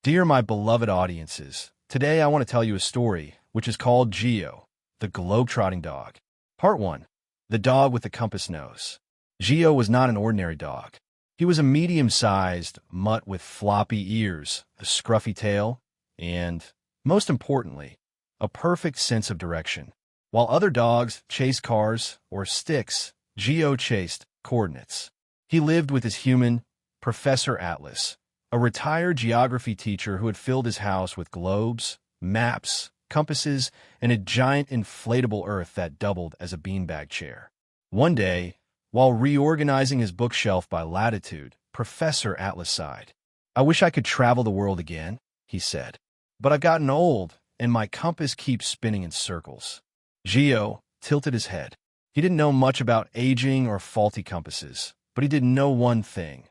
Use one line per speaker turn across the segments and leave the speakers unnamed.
Dear my beloved audiences, today I want to tell you a story which is called Geo, the Globetrotting Dog. Part 1. The Dog with the Compass Nose. Geo was not an ordinary dog. He was a medium-sized mutt with floppy ears, a scruffy tail, and, most importantly, a perfect sense of direction. While other dogs chased cars or sticks, Geo chased coordinates. He lived with his human, Professor Atlas, a retired geography teacher who had filled his house with globes, maps, compasses, and a giant inflatable Earth that doubled as a beanbag chair. One day, while reorganizing his bookshelf by latitude, Professor Atlas sighed. "I wish I could travel the world again," he said. "But I've gotten old, and my compass keeps spinning in circles." Geo tilted his head. He didn't know much about aging or faulty compasses, but he did know one thing.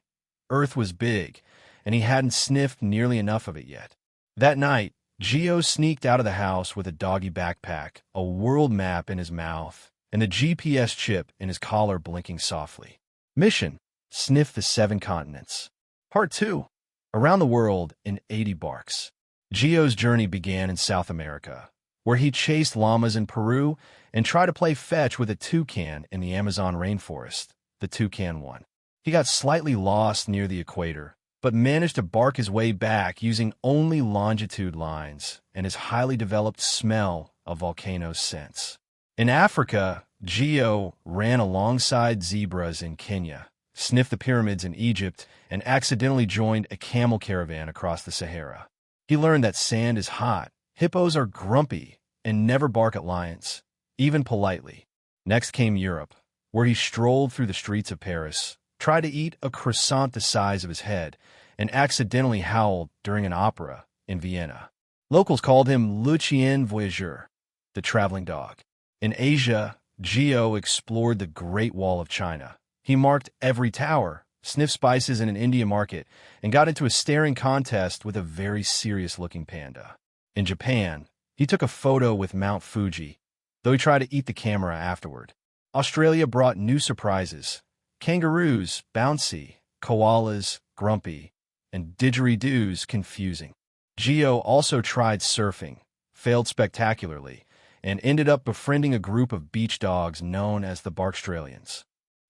Earth was big, and he hadn't sniffed nearly enough of it yet. That night, Geo sneaked out of the house with a doggy backpack, a world map in his mouth, and the GPS chip in his collar blinking softly. Mission: sniff the 7 continents. Part 2. Around the world in 80 barks. Geo's journey began in South America, where he chased llamas in Peru and tried to play fetch with a toucan in the Amazon rainforest. The toucan won. He got slightly lost near the equator, but managed to bark his way back using only longitude lines and his highly developed smell of volcanoes' scents. In Africa, Geo ran alongside zebras in Kenya, sniffed the pyramids in Egypt, and accidentally joined a camel caravan across the Sahara. He learned that sand is hot, hippos are grumpy, and never bark at lions, even politely. Next came Europe, where he strolled through the streets of Paris, tried to eat a croissant the size of his head, and accidentally howled during an opera in Vienna. Locals called him Le Chien Voyageur, the traveling dog. In Asia, Geo explored the Great Wall of China. He marked every tower, sniffed spices in an Indian market, and got into a staring contest with a very serious-looking panda. In Japan, he took a photo with Mount Fuji, though he tried to eat the camera afterward. Australia brought new surprises: kangaroos, bouncy, koalas, grumpy, and didgeridoos, confusing. Geo also tried surfing, failed spectacularly, and ended up befriending a group of beach dogs known as the Barkstralians.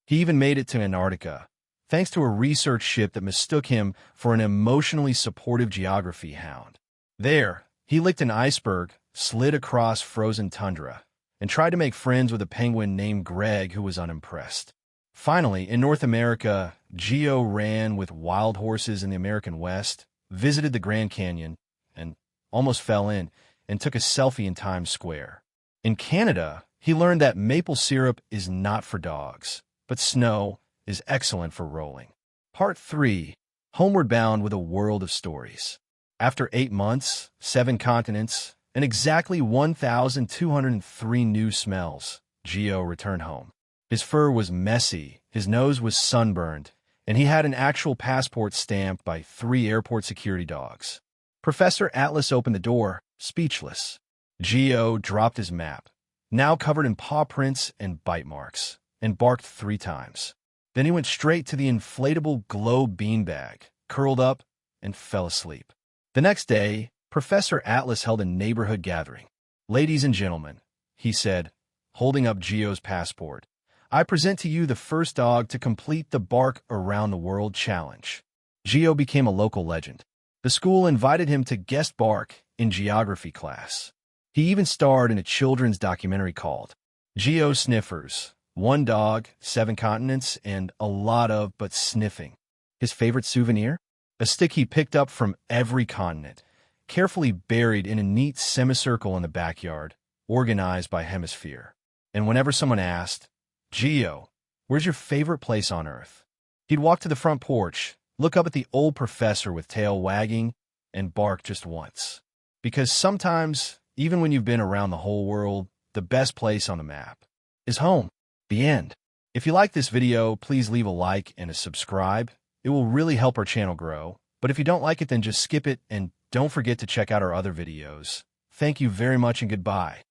He even made it to Antarctica, thanks to a research ship that mistook him for an emotionally supportive geography hound. There, he licked an iceberg, slid across frozen tundra, and tried to make friends with a penguin named Greg who was unimpressed. Finally, in North America, Geo ran with wild horses in the American West, visited the Grand Canyon, and almost fell in, and took a selfie in Times Square. In Canada, he learned that maple syrup is not for dogs, but snow is excellent for rolling. Part 3. Homeward bound with a world of stories. After 8 months, 7 continents, and exactly 1,203 new smells, Geo returned home. His fur was messy, his nose was sunburned, and he had an actual passport stamped by 3 airport security dogs. Professor Atlas opened the door, speechless. Geo dropped his map, now covered in paw prints and bite marks, and barked 3 times. Then he went straight to the inflatable globe beanbag, curled up, and fell asleep. The next day, Professor Atlas held a neighborhood gathering. "Ladies and gentlemen," he said, holding up Geo's passport, "I present to you the first dog to complete the Bark Around the World Challenge." Geo became a local legend. The school invited him to guest bark in geography class. He even starred in a children's documentary called Geo Sniffers: 1 dog, 7 continents, and a lot of but sniffing. His favorite souvenir? A stick he picked up from every continent, carefully buried in a neat semicircle in the backyard, organized by hemisphere. And whenever someone asked, "Geo, where's your favorite place on Earth?" he'd walk to the front porch, look up at the old professor with tail wagging, and bark just once. Because sometimes, even when you've been around the whole world, the best place on the map is home. The end. If you like this video, please leave a like and a subscribe. It will really help our channel grow. But if you don't like it, then just skip it, and don't forget to check out our other videos. Thank you very much and goodbye.